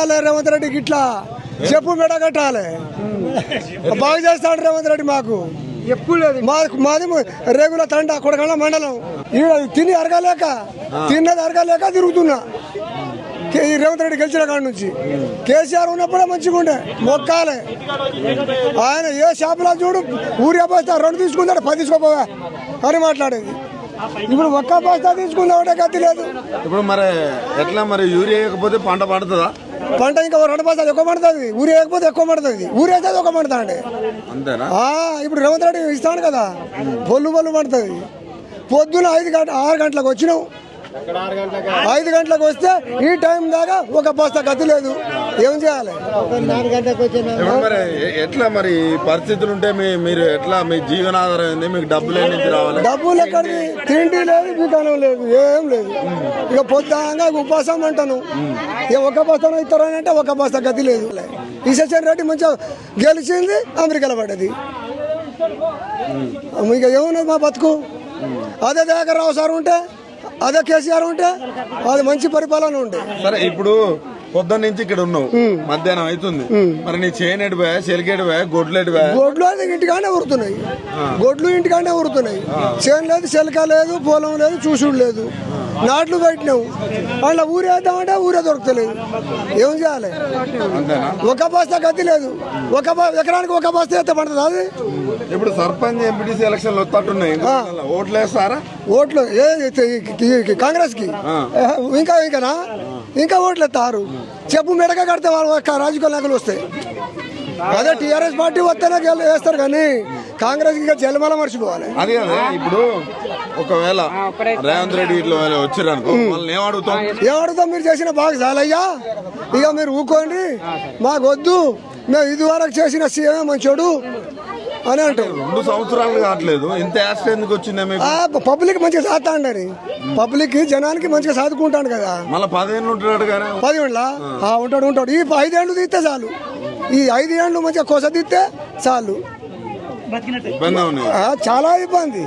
కట్టాలి రేవంత్ రెడ్డికి, ఇట్లా చెప్పు మెడ కట్టాలి. బాగా చేస్తాడు రేవంత్ రెడ్డి. మాకు ఎప్పుడు లేదు. మాది రేగుల తండ కొడగళ్ళ మండలం. తిని అరగలేక తిన్నది అరగలేక తిరుగుతున్నా. రేవంత్ రెడ్డి గెలిచిన కాడ నుంచి కేసీఆర్ ఉన్నప్పుడే మంచిగా ఉండే. మొక్కాలే ఆయన. ఏ షాపులో చూడు ఊరియా బస్తా 2 తీసుకుంటాడు, 10 తీసుకోపోవా అని మాట్లాడేది. ఇప్పుడు ఒక్క బస్తా తీసుకుందామంటే గతి లేదు. ఇప్పుడు మరి ఎట్లా మరి యూరియా వేయకపోతే పంట పండుతుందా? పంట ఇంకా 2 బస్తాలు ఎక్కువ పడుతుంది. ఊరి వేయకపోతే ఎక్కువ పడుతుంది. ఊరి వేసేది ఒక పడుతుంది. అంతేనా? ఇప్పుడు రేవంత్ రెడ్డి ఇస్తాడు కదా, బొల్లు పడుతుంది. పొద్దున 6 గంటలకు వచ్చినాం. 5 గంటలకు వస్తే ఈ టైం దాకా ఒక బస్తా గతి లేదు. ఏం చేయాలి? 4 గంటలకు మరి ఎట్లా మరి పరిస్థితులు ఉంటే మీరు ఎట్లా మీ జీవనాధారం ఏంది? మీకు డబ్బులు నుంచి రావాలి? డబ్బులు ఎక్కడిది? తిండి లేదు, దుకాణం లేదు, ఏం లేదు. ఇక పొద్దుగా ఉపాసం అంటాను. ఇక ఒక బస్తాను ఇస్తారని అంటే ఒక బస్తా గతి లేదు. ఈశ్వర్ రెడ్డి మంచిగా గెలిచింది, అమెరికాలో పడ్డది. ఇక ఏమున్నది మా బతుకు? అదే దగ్గర రావు సార్ ఉంటే, అదే కేసీఆర్ ఉంటే అది మంచి పరిపాలన ఉండే. సరే, ఇప్పుడు పొద్దున్న నుంచి ఇక్కడ ఉన్నావు, మధ్యాహ్నం అవుతుంది. మరి నీ చేనేడు పోయా, చెలికేడు పోయా, గొడ్లేడు పోయా? గొడ్లు అది ఇంటికానే ఊరుతున్నాయి. గొడ్లు ఇంటికానే ఊరుతున్నాయి. చేను లేదు, చెలక లేదు, పొలం లేదు, చూసుడు లేదు. నాట్లు పెట్టినావు, అట్లా ఊరేద్దామంటే ఊరే దొరకలేదు. ఏం చేయాలి? ఒక బస్తా గతి లేదు. ఎకరానికి ఒక బస్తా ఎత్తే పడుతుంది అది. ఇప్పుడు సర్పంచ్ ఎంపీటీసీ ఎలక్షన్లు వస్తున్నట్టున్నాయి, ఓట్లు వేస్తారా? ఓట్లు కాంగ్రెస్ కి ఇంకా ఓట్లు ఎత్తారు. చెప్పు మెడక కడితే వాళ్ళు రాజకీయ నాయకులు వస్తాయి. అదే టీఆర్ఎస్ పార్టీ వస్తేనే వేస్తారు, కానీ కాంగ్రెస్ కి జలమల మర్చిపోవాలి. అదే అదే. ఇప్పుడు ఒకవేళ రేవంత్ రెడ్డి ఇట్లా వచ్చారనుకో, ఏమడుగుతాం? మీరు చేసిన బాగా చాలయ్యా, ఇక మీరు ఊకోండి, మాకు వద్దు, మేము ఇది వరకు చేసిన సీఎం మంచోడు అని అంటారు. 2 సంవత్సరాలు కావట్లేదు, ఇంత యాక్ట్ ఎందుకు వచ్చింది? పబ్లిక్ మంచిగా సాగుతాండని, పబ్లిక్ జనానికి మంచిగా సాదుకుంటాను కదా. మళ్ళీ 10 ఏళ్ళు ఉంటాడు కదా. 10 ఏళ్ళ ఉంటాడు. ఈ 5 ఏళ్ళు తీస్తే చాలు. ఈ 5 ఏళ్ళు మంచిగా కొస తీస్తే చాలు. ఇబ్బంది చాలా ఇబ్బంది.